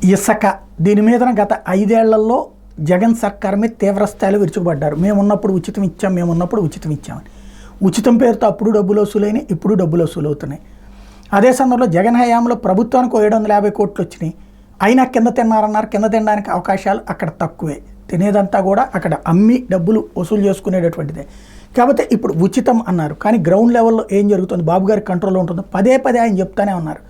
ఇసుక దీని మీద గత 5 ఏళ్లలో జగన్ సర్కార్ మీద తీవ్రస్థాయిలో విరుచుకుపడ్డారు. మేమున్నప్పుడు ఉచితం ఇచ్చాం, మేమున్నప్పుడు ఉచితం ఇచ్చామని. ఉచితం పేరుతో అప్పుడు డబ్బులు వసూలైనాయి, ఇప్పుడు డబ్బులు వసూలు అవుతున్నాయి. అదే సమయంలో జగన్ హయాంలో ప్రభుత్వానికి 750 కోట్లు వచ్చినాయి. అయినా కింద తిన్నారన్నారు. కింద తినడానికి అవకాశాలు అక్కడ తక్కువే. తినేదంతా కూడా అక్కడ అమ్మి డబ్బులు వసూలు చేసుకునేటటువంటిదే. కాకపోతే ఇప్పుడు ఉచితం అన్నారు. కానీ గ్రౌండ్ లెవెల్లో ఏం జరుగుతుంది, బాబు గారి కంట్రోల్లో ఉంటుందో పదే పదే ఆయన చెప్తానే ఉన్నారు.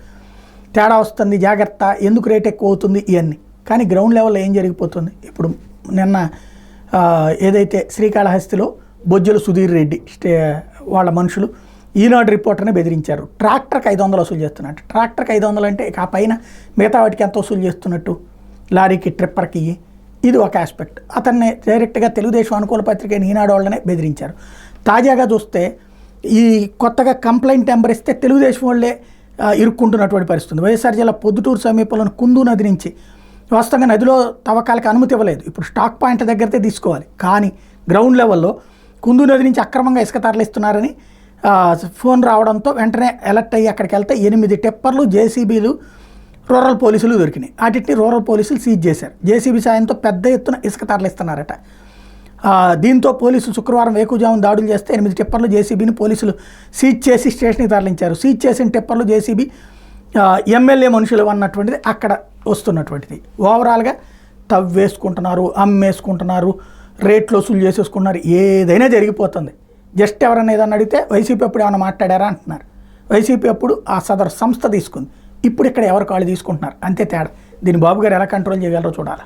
తేడా వస్తుంది, జాగ్రత్త, ఎందుకు రేట్ ఎక్కువ అవుతుంది, ఇవన్నీ. కానీ గ్రౌండ్ లెవెల్లో ఏం జరిగిపోతుంది? ఇప్పుడు నిన్న ఏదైతే శ్రీకాళహస్తిలో బొజ్జల సుధీర్ రెడ్డి వాళ్ళ మనుషులు ఈనాడు రిపోర్టర్ని బెదిరించారు. ట్రాక్టర్కి 500 వసూలు చేస్తున్నట్టు. ట్రాక్టర్కి 500 అంటే ఆ పైన మిగతా వాటికి ఎంత వసూలు చేస్తున్నట్టు, లారీకి, ట్రిప్పర్కి. ఇది ఒక ఆస్పెక్ట్. అతన్ని డైరెక్ట్గా తెలుగుదేశం అనుకూల పత్రిక ఈనాడు వాళ్ళనే బెదిరించారు. తాజాగా చూస్తే ఈ కొత్తగా కంప్లైంట్ నెంబర్ ఇస్తే తెలుగుదేశం వాళ్ళే ఇరుక్కుంటున్నటువంటి పరిస్థితి. వైఎస్ఆర్ జిల్లా పొద్దుటూరు సమీపంలోని కుందు నది నుంచి వాస్తవంగా నదిలో తవ్వకాలకు అనుమతి ఇవ్వలేదు. ఇప్పుడు స్టాక్ పాయింట్ దగ్గరతే తీసుకోవాలి. కానీ గ్రౌండ్ లెవెల్లో కుందు నది నుంచి అక్రమంగా ఇసుక తరలిస్తున్నారని ఫోన్ రావడంతో వెంటనే అలర్ట్ అయ్యి అక్కడికి వెళ్తే 8 టిప్పర్లు, జేసీబీలు, రూరల్ పోలీసులు దొరికినాయి. వాటిని రూరల్ పోలీసులు సీజ్ చేశారు. జేసీబీ సాయంతో పెద్ద ఎత్తున ఇసుక తరలిస్తున్నారట. దీంతో పోలీసులు శుక్రవారం వేకుజామున దాడులు చేస్తే 8 టిప్పర్లు, జేసీబీని పోలీసులు సీజ్ చేసి స్టేషన్కి తరలించారు. సీజ్ చేసిన టిప్పర్లు, జేసీబీ ఎమ్మెల్యే మనుషులు అన్నటువంటిది అక్కడ వస్తున్నటువంటిది. ఓవరాల్గా తవ్వేసుకుంటున్నారు, అమ్మేసుకుంటున్నారు, రేట్లు వసూలు చేసేసుకుంటున్నారు. ఏదైనా జరిగిపోతుంది. జస్ట్ ఎవరన్నా ఏదన్నా అడిగితే వైసీపీ అప్పుడు ఏమైనా మాట్లాడారా అంటున్నారు. వైసీపీ అప్పుడు ఆ సదరు సంస్థ తీసుకుంది. ఇప్పుడు ఇక్కడ ఎవరు కాళ్ళు తీసుకుంటున్నారు, అంతే తేడా. దీన్ని బాబు గారు ఎలా కంట్రోల్ చేయగలరో చూడాలి.